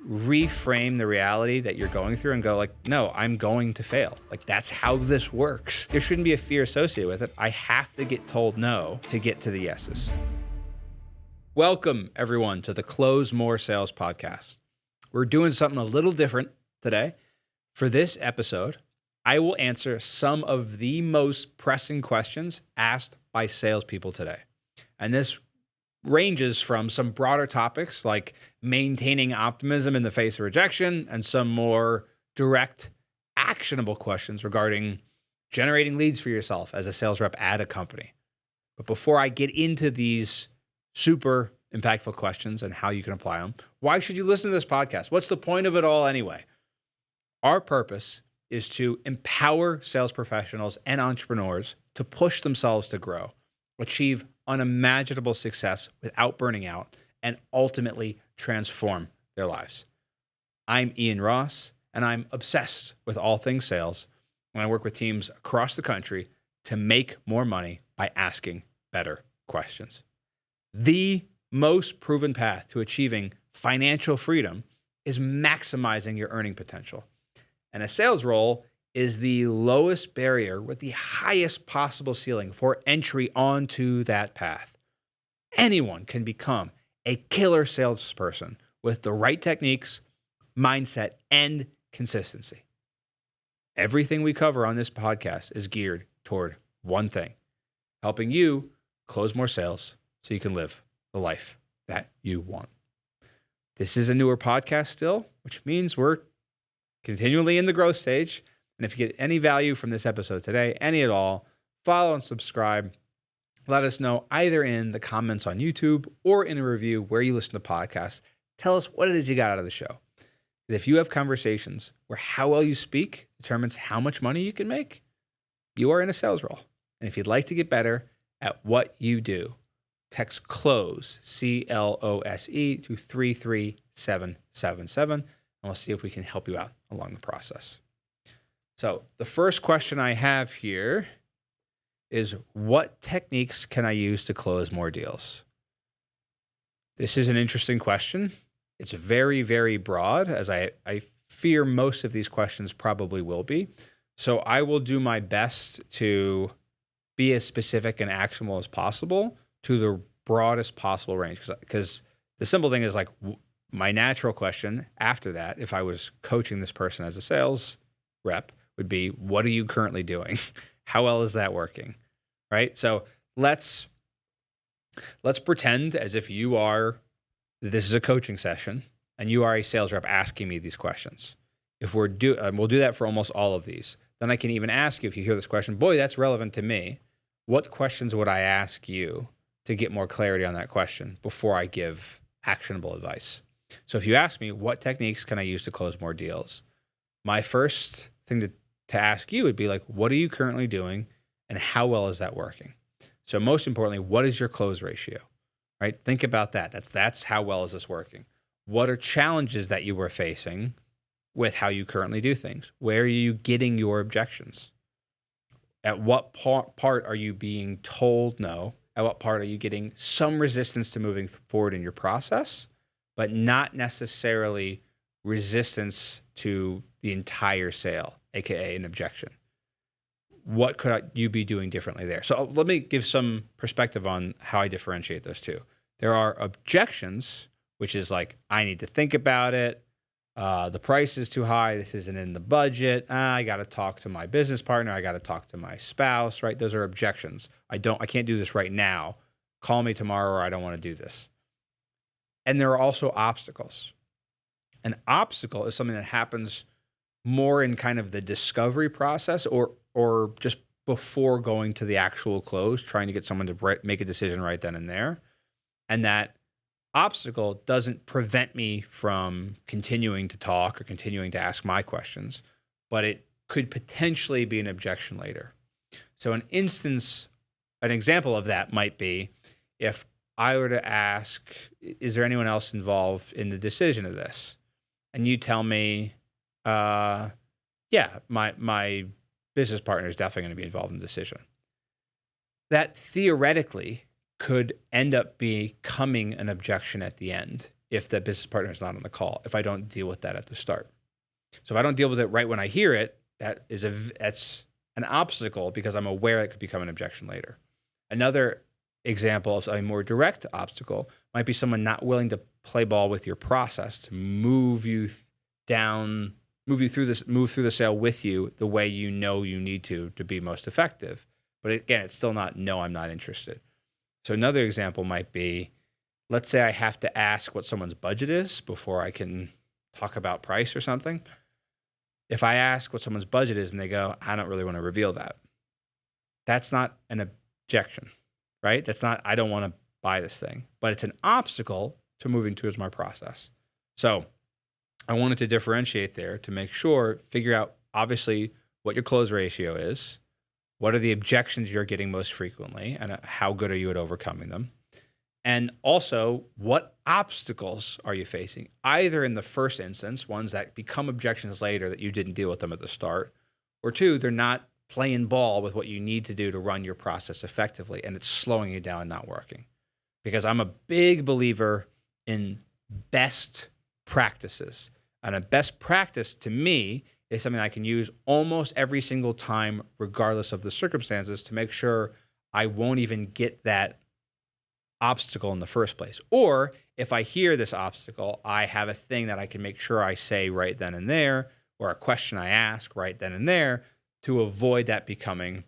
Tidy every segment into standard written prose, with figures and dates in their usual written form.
reframe the reality that you're going through and go like, no, I'm going to fail. Like, that's how this works. There shouldn't be a fear associated with it. I have to get told no to get to the yeses. Welcome, everyone, to the Close More Sales podcast. We're doing something a little different today. For this episode, I will answer some of the most pressing questions asked by salespeople today. And this ranges from some broader topics like maintaining optimism in the face of rejection and some more direct, actionable questions regarding generating leads for yourself as a sales rep at a company. But before I get into these super impactful questions and how you can apply them, why should you listen to this podcast? What's the point of it all anyway? Our purpose is to empower sales professionals and entrepreneurs to push themselves to grow, achieve unimaginable success without burning out, and ultimately transform their lives. I'm Ian Ross, and I'm obsessed with all things sales, and I work with teams across the country to make more money by asking better questions. The most proven path to achieving financial freedom is maximizing your earning potential. And a sales role is the lowest barrier with the highest possible ceiling for entry onto that path. Anyone can become a killer salesperson with the right techniques, mindset, and consistency. Everything we cover on this podcast is geared toward one thing: helping you close more sales so you can live the life that you want. This is a newer podcast still, which means we're continually in the growth stage. And if you get any value from this episode today, any at all, follow and subscribe. Let us know either in the comments on YouTube or in a review where you listen to podcasts. Tell us what it is you got out of the show. Because if you have conversations where how well you speak determines how much money you can make, you are in a sales role. And if you'd like to get better at what you do, text CLOSE, C-L-O-S-E, to 33777, and we'll see if we can help you out along the process. So the first question I have here is, what techniques can I use to close more deals? This is an interesting question. It's very, very broad, as I fear most of these questions probably will be. So I will do my best to be as specific and actionable as possible to the broadest possible range. Because the simple thing is, like, my natural question after that, if I was coaching this person as a sales rep, would be, what are you currently doing? How well is that working? Right? So let's pretend as if this is a coaching session and you are a sales rep asking me these questions. If we'll do that for almost all of these. Then I can even ask you, if you hear this question, boy, that's relevant to me. What questions would I ask you to get more clarity on that question before I give actionable advice? So if you ask me, what techniques can I use to close more deals? My first thing to ask you would be like, what are you currently doing and how well is that working? So most importantly, what is your close ratio, right? Think about that. That's how well is this working? What are challenges that you were facing with how you currently do things? Where are you getting your objections? At what part are you being told no? At what part are you getting some resistance to moving forward in your process, but not necessarily resistance to the entire sale, aka an objection? What could you be doing differently there? So let me give some perspective on how I differentiate those two. There are objections, which is like, I need to think about it. The price is too high. This isn't in the budget. I got to talk to my business partner. I got to talk to my spouse, right? Those are objections. I can't do this right now. Call me tomorrow, or I don't want to do this. And there are also obstacles. An obstacle is something that happens more in kind of the discovery process or just before going to the actual close, trying to get someone to make a decision right then and there. And that obstacle doesn't prevent me from continuing to talk or continuing to ask my questions, but it could potentially be an objection later. So an example of that might be if I were to ask, is there anyone else involved in the decision of this? And you tell me, yeah, my business partner is definitely going to be involved in the decision. That theoretically could end up becoming an objection at the end if the business partner is not on the call, if I don't deal with that at the start. So if I don't deal with it right when I hear it, that's an obstacle because I'm aware it could become an objection later. Another example of a more direct obstacle might be someone not willing to play ball with your process to move through the sale with you the way you know you need to be most effective. But again, it's still not, no, I'm not interested. So another example might be, let's say I have to ask what someone's budget is before I can talk about price or something. If I ask what someone's budget is and they go, I don't really want to reveal that, that's not an objection, right? That's not, I don't want to buy this thing, but it's an obstacle to moving towards my process. So I wanted to differentiate there to make sure, figure out obviously what your close ratio is, what are the objections you're getting most frequently, and how good are you at overcoming them? And also, what obstacles are you facing? Either in the first instance, ones that become objections later that you didn't deal with them at the start, or two, they're not playing ball with what you need to do to run your process effectively, and it's slowing you down and not working. Because I'm a big believer in best practices. And a best practice to me is something I can use almost every single time, regardless of the circumstances, to make sure I won't even get that obstacle in the first place. Or if I hear this obstacle, I have a thing that I can make sure I say right then and there, or a question I ask right then and there to avoid that becoming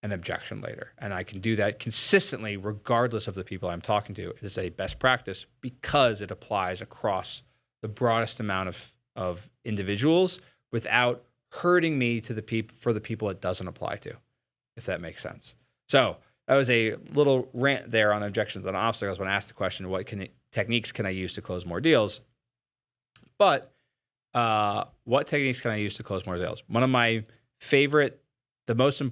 an objection later. And I can do that consistently, regardless of the people I'm talking to. It is a best practice because it applies across the broadest amount of individuals without hurting me for the people it doesn't apply to, if that makes sense. So that was a little rant there on objections and obstacles when I asked the question, what techniques can I use to close more deals? But what techniques can I use to close more deals? One of my favorite, the most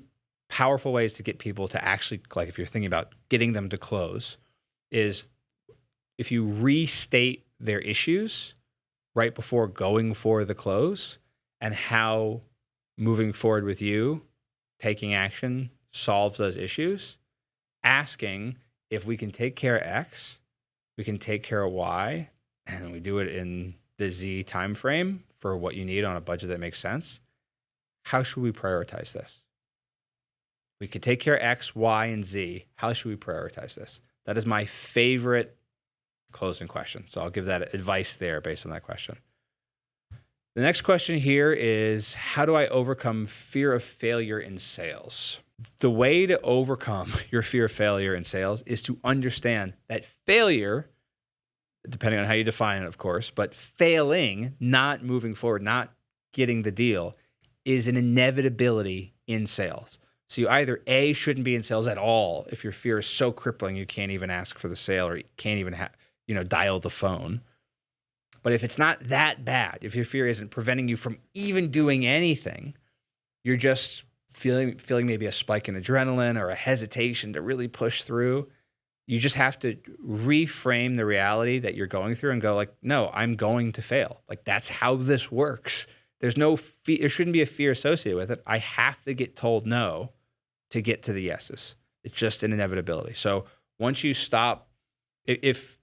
powerful ways to get people to actually, like if you're thinking about getting them to close, is if you restate their issues right before going for the close and how moving forward with you, taking action, solves those issues, asking if we can take care of X, we can take care of Y, and we do it in the Z time frame for what you need on a budget that makes sense. How should we prioritize this? We could take care of X, Y, and Z. How should we prioritize this? That is my favorite closing question. So I'll give that advice there based on that question. The next question here is, how do I overcome fear of failure in sales? The way to overcome your fear of failure in sales is to understand that failure, depending on how you define it, of course, but failing, not moving forward, not getting the deal, is an inevitability in sales. So you either A, shouldn't be in sales at all if your fear is so crippling you can't even ask for the sale or you can't even dial the phone. But if it's not that bad, if your fear isn't preventing you from even doing anything, you're just feeling maybe a spike in adrenaline or a hesitation to really push through, you just have to reframe the reality that you're going through and go like, no, I'm going to fail. Like that's how this works. There shouldn't be a fear associated with it. I have to get told no to get to the yeses. It's just an inevitability. So once you stop, if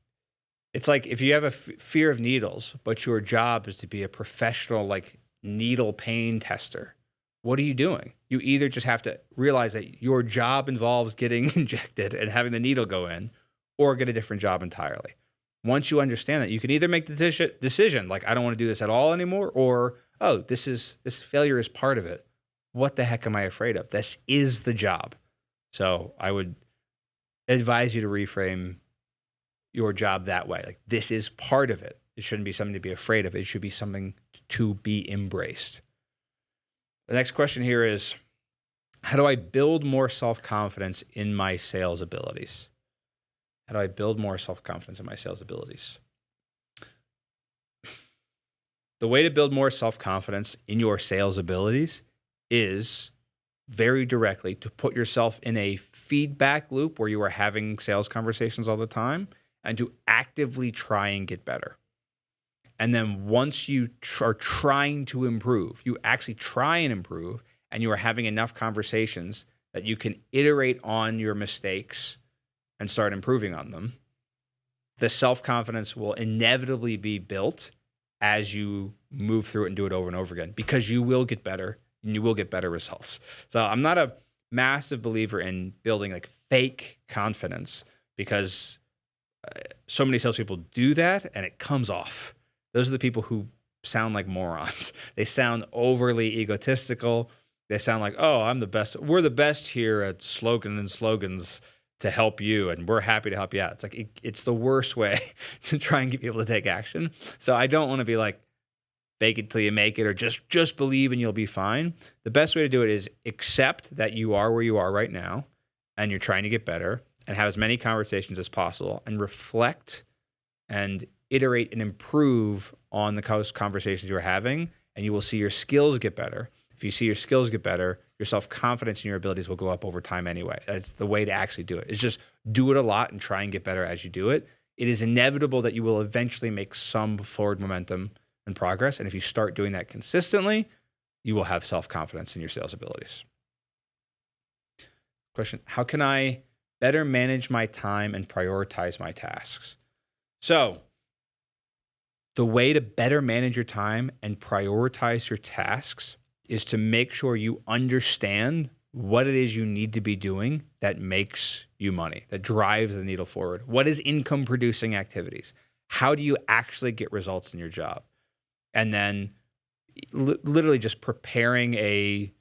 it's like if you have a fear of needles, but your job is to be a professional like needle pain tester, what are you doing? You either just have to realize that your job involves getting injected and having the needle go in, or get a different job entirely. Once you understand that, you can either make the decision like I don't want to do this at all anymore, or oh, this failure is part of it. What the heck am I afraid of? This is the job. So I would advise you to reframe your job that way. Like this is part of it. It shouldn't be something to be afraid of. It should be something to be embraced. The next question here is, how do I build more self-confidence in my sales abilities? How do I build more self-confidence in my sales abilities? The way to build more self-confidence in your sales abilities is very directly to put yourself in a feedback loop where you are having sales conversations all the time and to actively try and get better. And then once you are trying to improve, you actually try and improve, and you are having enough conversations that you can iterate on your mistakes and start improving on them. the self-confidence will inevitably be built as you move through it and do it over and over again, because you will get better and you will get better results. So I'm not a massive believer in building like fake confidence, because so many salespeople do that and it comes off. Those are the people who sound like morons. They sound overly egotistical. They sound like, oh, I'm the best. We're the best here at slogans to help you, and we're happy to help you out. It's like it's the worst way to try and get people to take action. So I don't want to be like, fake it till you make it, or just believe and you'll be fine. The best way to do it is accept that you are where you are right now and you're trying to get better, and have as many conversations as possible and reflect and iterate and improve on the conversations you're having, and you will see your skills get better. If you see your skills get better, your self-confidence and your abilities will go up over time anyway. That's the way to actually do it. It's just do it a lot and try and get better as you do it. It is inevitable that you will eventually make some forward momentum and progress. And if you start doing that consistently, you will have self-confidence in your sales abilities. Question, how can I better manage my time and prioritize my tasks? So the way to better manage your time and prioritize your tasks is to make sure you understand what it is you need to be doing that makes you money, that drives the needle forward. What is income producing activities? How do you actually get results in your job? And then literally just preparing a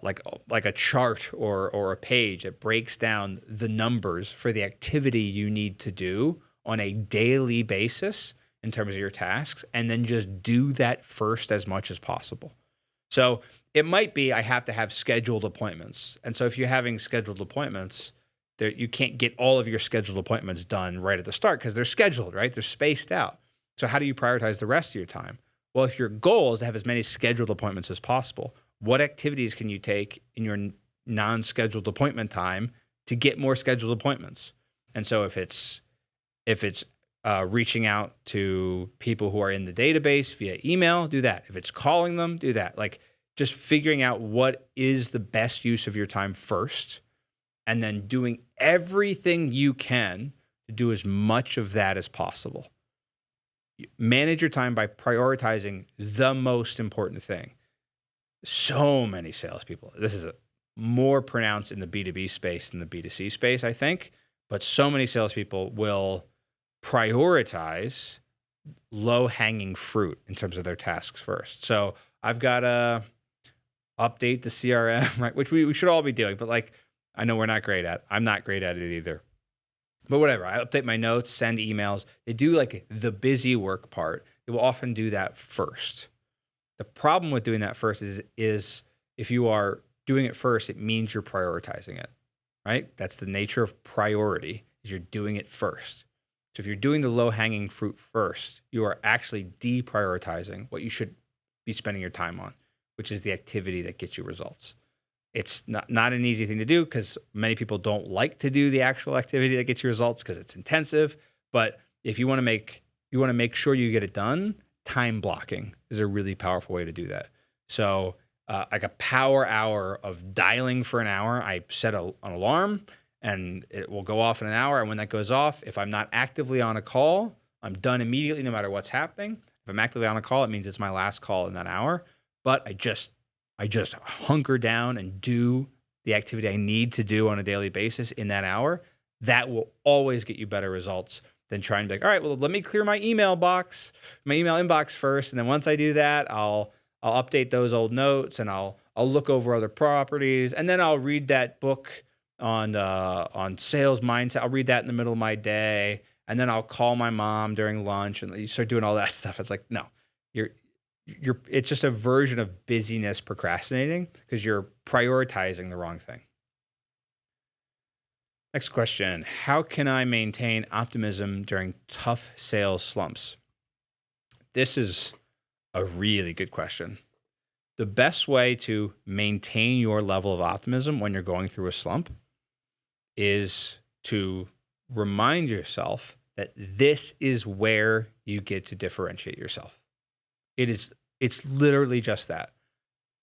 like a chart or a page that breaks down the numbers for the activity you need to do on a daily basis in terms of your tasks, and then just do that first as much as possible. So it might be I have to have scheduled appointments. And so if you're having scheduled appointments, you can't get all of your scheduled appointments done right at the start because they're scheduled, right? They're spaced out. So how do you prioritize the rest of your time? Well, if your goal is to have as many scheduled appointments as possible, what activities can you take in your non-scheduled appointment time to get more scheduled appointments? And so if it's reaching out to people who are in the database via email, do that. If it's calling them, do that. Like just figuring out what is the best use of your time first, and then doing everything you can to do as much of that as possible. Manage your time by prioritizing the most important thing. So many salespeople, this is more pronounced in the B2B space than the B2C space, I think, but so many salespeople will prioritize low-hanging fruit in terms of their tasks first. So I've got to update the CRM, right? Which we should all be doing, but like, I know we're not great at. I'm not great at it either. But whatever, I update my notes, send emails. They do like the busy work part. They will often do that first. The problem with doing that first is if you are doing it first, it means you're prioritizing it, right? That's the nature of priority, is you're doing it first. So if you're doing the low-hanging fruit first, you are actually deprioritizing what you should be spending your time on, which is the activity that gets you results. It's not an easy thing to do because many people don't like to do the actual activity that gets you results because it's intensive. But if you want to make sure you get it done, time blocking is a really powerful way to do that. So like a power hour of dialing for an hour, I set an alarm and it will go off in an hour. And when that goes off, if I'm not actively on a call, I'm done immediately no matter what's happening. If I'm actively on a call, it means it's my last call in that hour. But I just hunker down and do the activity I need to do on a daily basis in that hour. That will always get you better results than trying to be like, all right, well, let me clear my email inbox first. And then once I do that, I'll update those old notes and I'll look over other properties. And then I'll read that book on sales mindset. I'll read that in the middle of my day. And then I'll call my mom during lunch, and you start doing all that stuff. It's like, no, it's just a version of busyness procrastinating because you're prioritizing the wrong thing. Next question. How can I maintain optimism during tough sales slumps? This is a really good question. The best way to maintain your level of optimism when you're going through a slump is to remind yourself that this is where you get to differentiate yourself. It's literally just that.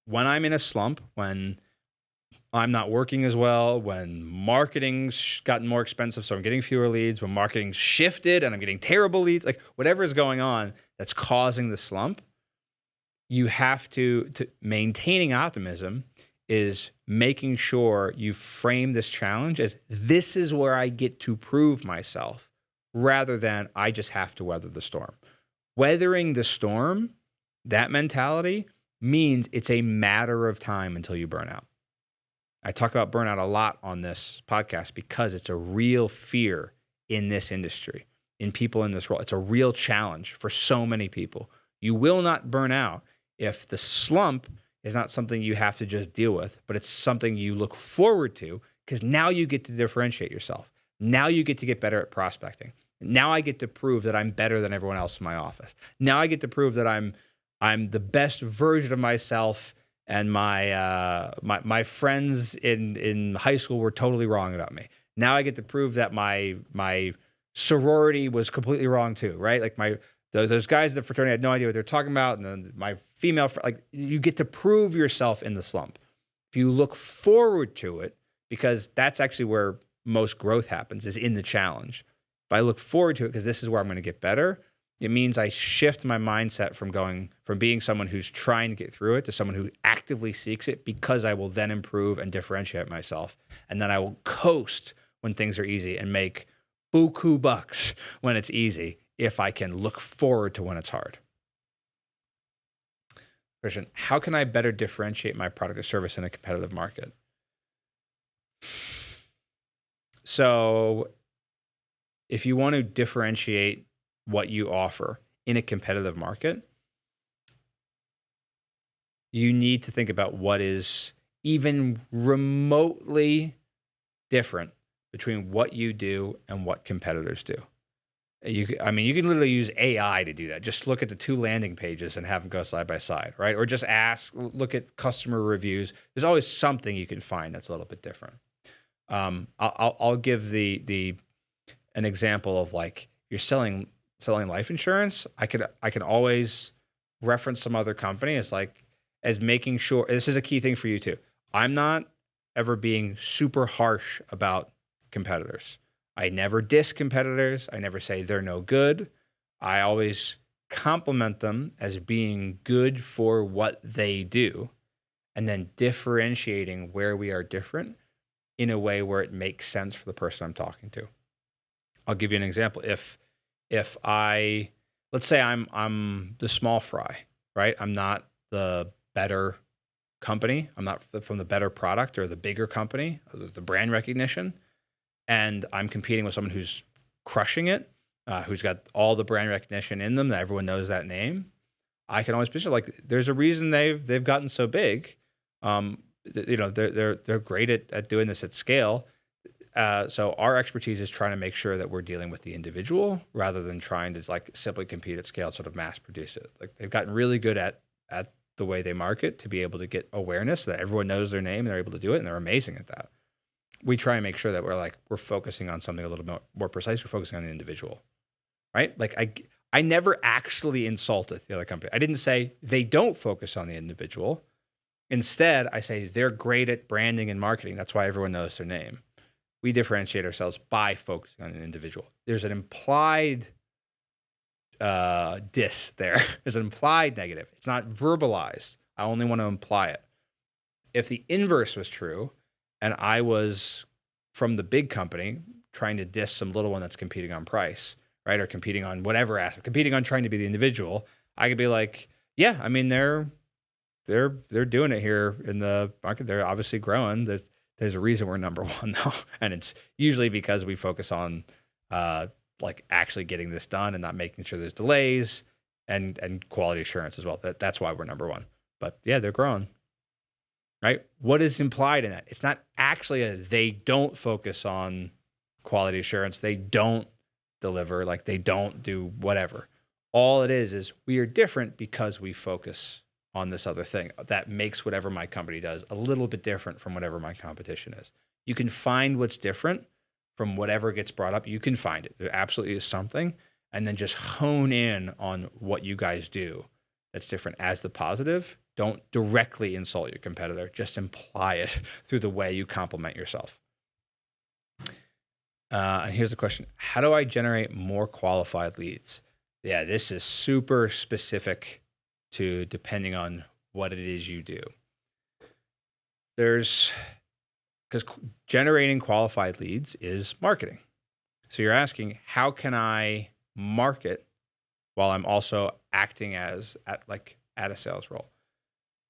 When I'm in a slump, when I'm not working as well, when marketing's gotten more expensive, so I'm getting fewer leads, when marketing's shifted and I'm getting terrible leads, like whatever is going on that's causing the slump, you have to maintaining optimism is making sure you frame this challenge as this is where I get to prove myself rather than I just have to weather the storm. Weathering the storm, that mentality means it's a matter of time until you burn out. I talk about burnout a lot on this podcast because it's a real fear in this industry, in people in this role. It's a real challenge for so many people. You will not burn out if the slump is not something you have to just deal with, but it's something you look forward to because now you get to differentiate yourself. Now you get to get better at prospecting. Now I get to prove that I'm better than everyone else in my office. Now I get to prove that I'm the best version of myself, and my friends in high school were totally wrong about me. Now I get to prove that my sorority was completely wrong too, right? Like those guys in the fraternity had no idea what they're talking about, and then my female, like you get to prove yourself in the slump. If you look forward to it, because that's actually where most growth happens, is in the challenge. If I look forward to it, because this is where I'm going to get better, it means I shift my mindset from being someone who's trying to get through it to someone who actively seeks it, because I will then improve and differentiate myself. And then I will coast when things are easy and make buku bucks when it's easy if I can look forward to when it's hard. Christian, how can I better differentiate my product or service in a competitive market? So if you want to differentiate what you offer in a competitive market, you need to think about what is even remotely different between what you do and what competitors do. You can literally use AI to do that. Just look at the two landing pages and have them go side by side, right? Or just look at customer reviews. There's always something you can find that's a little bit different. I'll give an example of, like, you're selling life insurance. I can always reference some other company as making sure, this is a key thing for you too. I'm not ever being super harsh about competitors. I never diss competitors. I never say they're no good. I always compliment them as being good for what they do, and then differentiating where we are different in a way where it makes sense for the person I'm talking to. I'll give you an example. If let's say I'm the small fry, right? I'm not the better company. I'm not from the better product or the bigger company, or the brand recognition. And I'm competing with someone who's crushing it, who's got all the brand recognition in them, that everyone knows that name. I can always picture, like, there's a reason they've gotten so big. They're great at doing this at scale. So our expertise is trying to make sure that we're dealing with the individual rather than trying to, like, simply compete at scale, sort of mass produce it. Like, they've gotten really good at the way they market to be able to get awareness so that everyone knows their name and they're able to do it, and they're amazing at that. We try and make sure that we're focusing on something a little bit more precise. We're focusing on the individual, right? Like, I never actually insulted the other company. I didn't say they don't focus on the individual. Instead, I say they're great at branding and marketing. That's why everyone knows their name. We differentiate ourselves by focusing on an individual. There's an implied diss there. There's an implied negative. It's not verbalized. I only want to imply it. If the inverse was true, and I was from the big company trying to diss some little one that's competing on price, right? Or competing on whatever aspect, competing on trying to be the individual, I could be like, yeah, I mean, they're doing it here in the market. They're obviously growing. There's a reason we're number one though. And it's usually because we focus on actually getting this done and not making sure there's delays and quality assurance as well. That's why we're number one. But yeah, they're growing. Right? What is implied in that? It's not actually they don't focus on quality assurance. They don't deliver, like they don't do whatever. All it is we are different because we focus on this other thing that makes whatever my company does a little bit different from whatever my competition is. You can find what's different from whatever gets brought up. You can find it. There absolutely is something, and then just hone in on what you guys do that's different as the positive, Don't directly insult your competitor. Just imply it through the way you compliment yourself. And here's the question. How do I generate more qualified leads? Yeah, this is super specific to depending on what it is you do. Because generating qualified leads is marketing. So you're asking, how can I market while I'm also acting at a sales role?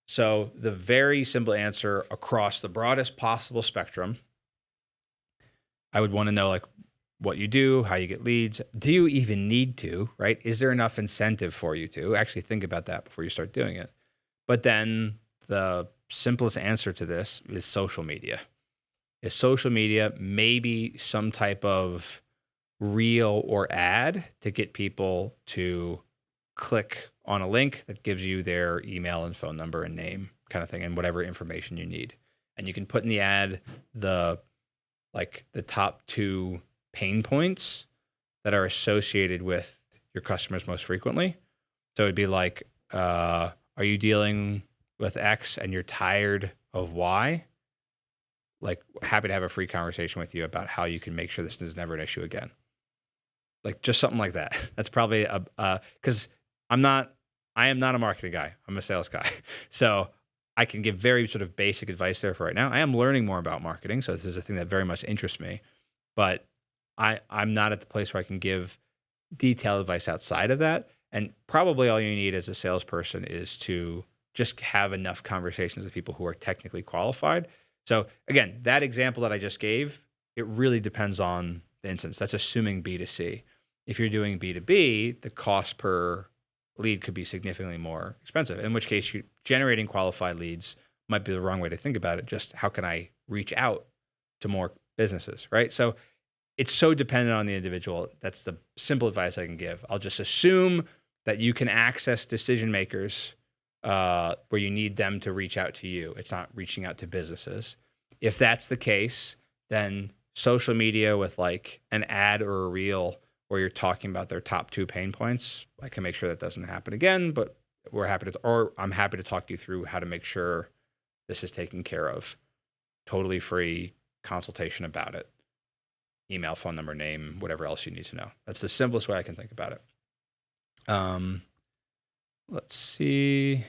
So the very simple answer across the broadest possible spectrum, I would want to know what you do, how you get leads. Do you even need to, right? Is there enough incentive for you to? Actually think about that before you start doing it. But then the simplest answer to this is social media. Is social media maybe some type of reel or ad to get people to click on a link that gives you their email and phone number and name kind of thing and whatever information you need. And you can put in the ad the top 2 pain points that are associated with your customers most frequently. So it'd be like, are you dealing with X and you're tired of Y? Happy to have a free conversation with you about how you can make sure this is never an issue again. Just something like that. That's probably because I am not a marketing guy. I'm a sales guy. So I can give very sort of basic advice there for right now. I am learning more about marketing. So this is a thing that very much interests me, but I'm not at the place where I can give detailed advice outside of that. And probably all you need as a salesperson is to just have enough conversations with people who are technically qualified. So again, that example that I just gave, it really depends on the instance. That's assuming B2C. If you're doing B2B, the cost per lead could be significantly more expensive, in which case generating qualified leads might be the wrong way to think about it. Just how can I reach out to more businesses, right? So it's so dependent on the individual. That's the simple advice I can give. I'll just assume that you can access decision makers where you need them to reach out to you. It's not reaching out to businesses. If that's the case, then social media with an ad or a reel where you're talking about their top 2 pain points, I can make sure that doesn't happen again, but I'm happy to talk you through how to make sure this is taken care of. Totally free consultation about it. Email, phone number, name, whatever else you need to know. That's the simplest way I can think about it. Let's see.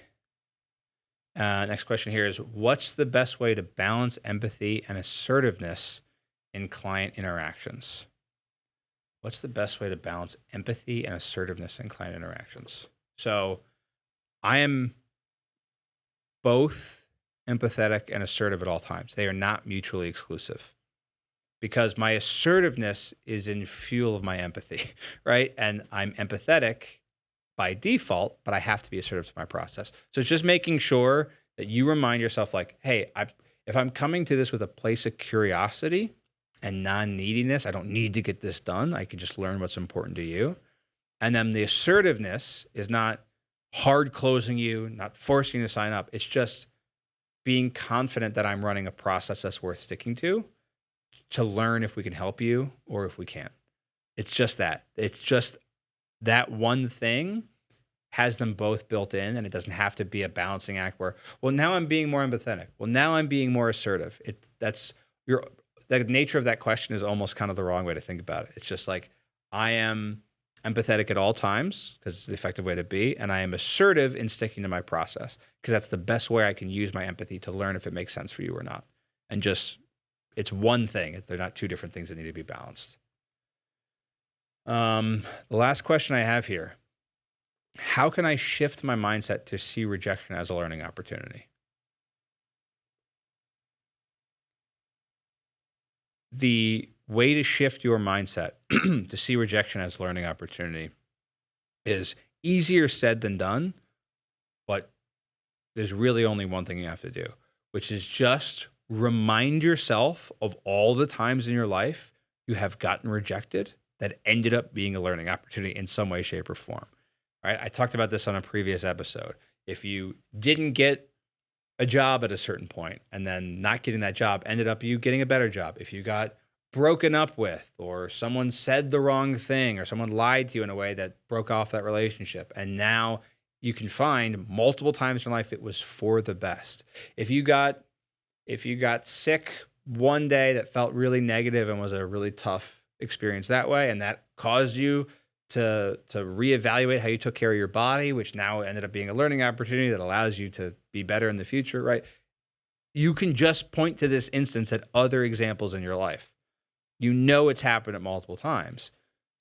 Next question here is, what's the best way to balance empathy and assertiveness in client interactions? What's the best way to balance empathy and assertiveness in client interactions? So I am both empathetic and assertive at all times. They are not mutually exclusive because my assertiveness is in fuel of my empathy, right? And I'm empathetic by default, but I have to be assertive to my process. So it's just making sure that you remind yourself hey, if I'm coming to this with a place of curiosity and non-neediness, I don't need to get this done. I can just learn what's important to you. And then the assertiveness is not hard closing you, not forcing you to sign up. It's just being confident that I'm running a process that's worth sticking to learn if we can help you or if we can't. It's just that. It's just that one thing has them both built in, and it doesn't have to be a balancing act where, well, now I'm being more empathetic. Well, now I'm being more assertive. The nature of that question is almost kind of the wrong way to think about it. It's just I am empathetic at all times because it's the effective way to be, and I am assertive in sticking to my process because that's the best way I can use my empathy to learn if it makes sense for you or not. And just, it's one thing. They're not 2 different things that need to be balanced. The last question I have here, how can I shift my mindset to see rejection as a learning opportunity? The way to shift your mindset to see rejection as a learning opportunity is easier said than done, but there's really only one thing you have to do, which is just remind yourself of all the times in your life you have gotten rejected that ended up being a learning opportunity in some way, shape, or form. All right? I talked about this on a previous episode. If you didn't get a job at a certain point and then not getting that job ended up you getting a better job. If you got broken up with, or someone said the wrong thing, or someone lied to you in a way that broke off that relationship, and now you can find multiple times in life it was for the best. If you got sick one day that felt really negative and was a really tough experience that way, and that caused you to reevaluate how you took care of your body, which now ended up being a learning opportunity that allows you to be better in the future, right? You can just point to this instance at other examples in your life. You know it's happened at multiple times.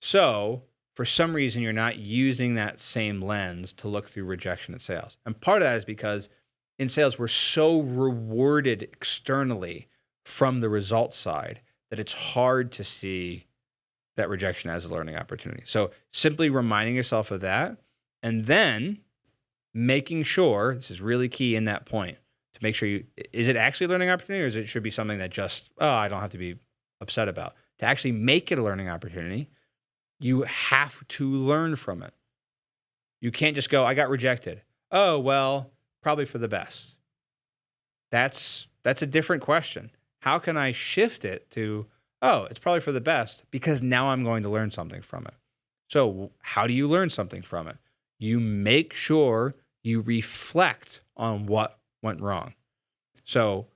So for some reason, you're not using that same lens to look through rejection in sales. And part of that is because in sales, we're so rewarded externally from the results side that it's hard to see that rejection as a learning opportunity. So simply reminding yourself of that, and then making sure, this is really key in that point, to make sure is it actually a learning opportunity, or is it should be something that just, I don't have to be upset about. To actually make it a learning opportunity, you have to learn from it. You can't just go, I got rejected. Oh, well, probably for the best. That's a different question. How can I shift it to, oh, it's probably for the best because now I'm going to learn something from it. So how do you learn something from it? You make sure you reflect on what went wrong. So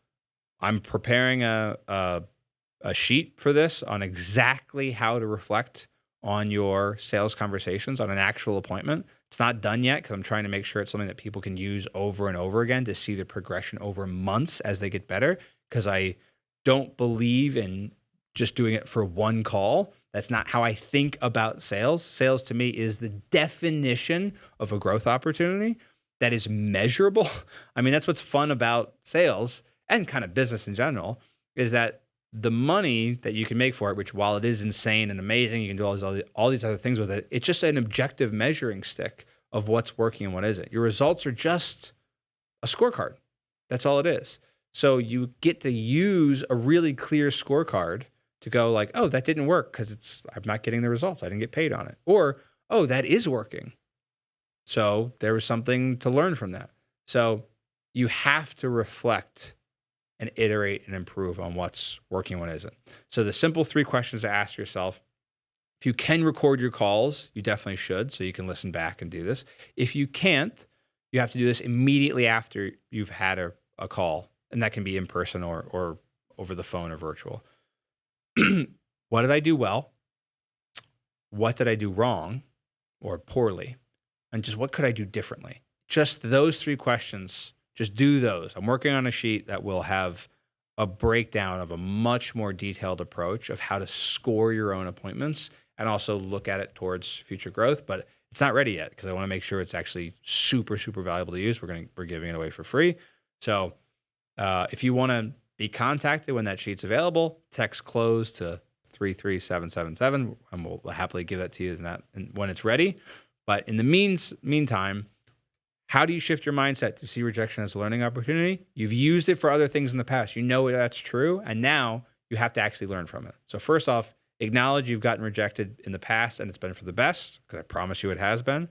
I'm preparing a sheet for this on exactly how to reflect on your sales conversations on an actual appointment. It's not done yet because I'm trying to make sure it's something that people can use over and over again to see the progression over months as they get better, because I don't believe in just doing it for one call. That's not how I think about sales. Sales to me is the definition of a growth opportunity that is measurable. I mean, that's what's fun about sales and kind of business in general, is that the money that you can make for it, which while it is insane and amazing, you can do all these other things with it, it's just an objective measuring stick of what's working and what isn't. Your results are just a scorecard. That's all it is. So you get to use a really clear scorecard to go like, oh, that didn't work because I'm not getting the results. I didn't get paid on it. Or, oh, that is working. So there was something to learn from that. So you have to reflect and iterate and improve on what's working and what isn't. So the simple 3 questions to ask yourself: if you can record your calls, you definitely should, so you can listen back and do this. If you can't, you have to do this immediately after you've had a call, and that can be in person or over the phone or virtual. What did I do well? What did I do wrong or poorly? And just what could I do differently? Just those 3 questions. Just do those. I'm working on a sheet that will have a breakdown of a much more detailed approach of how to score your own appointments and also look at it towards future growth. But it's not ready yet because I want to make sure it's actually super, super valuable to use. We're giving it away for free. So if you want to be contacted when that sheet's available, text CLOSE to 33777, and we'll happily give that to you when it's ready. But in the meantime, how do you shift your mindset to see rejection as a learning opportunity? You've used it for other things in the past. You know that's true, and now you have to actually learn from it. So first off, acknowledge you've gotten rejected in the past and it's been for the best, because I promise you it has been.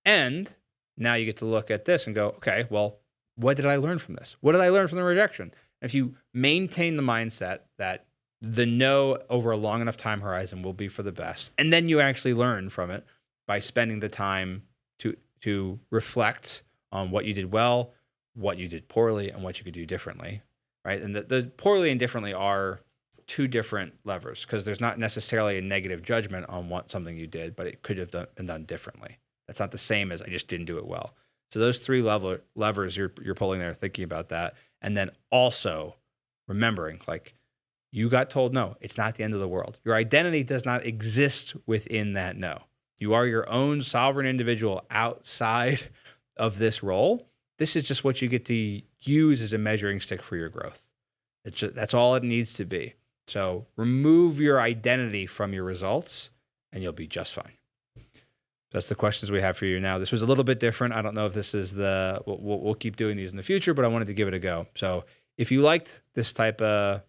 And now you get to look at this and go, okay, well, what did I learn from this? What did I learn from the rejection? If you maintain the mindset that the no over a long enough time horizon will be for the best, and then you actually learn from it by spending the time to reflect on what you did well, what you did poorly, and what you could do differently, right? And the poorly and differently are 2 different levers, because there's not necessarily a negative judgment on something you did, but it could have been done differently. That's not the same as I just didn't do it well. So those 3 levers you're pulling there, thinking about that, and then also remembering, like, you got told no. It's not the end of the world. Your identity does not exist within that no. You are your own sovereign individual outside of this role. This is just what you get to use as a measuring stick for your growth. That's all it needs to be. So remove your identity from your results and you'll be just fine. That's the questions we have for you now. This was a little bit different. I don't know if this is we'll keep doing these in the future, but I wanted to give it a go. So if you liked this type of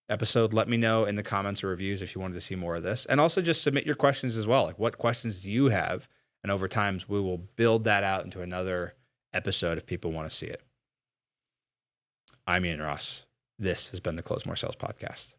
episode, let me know in the comments or reviews if you wanted to see more of this. And also just submit your questions as well. Like, what questions do you have? And over time, we will build that out into another episode if people want to see it. I'm Ian Ross. This has been the Close More Sales Podcast.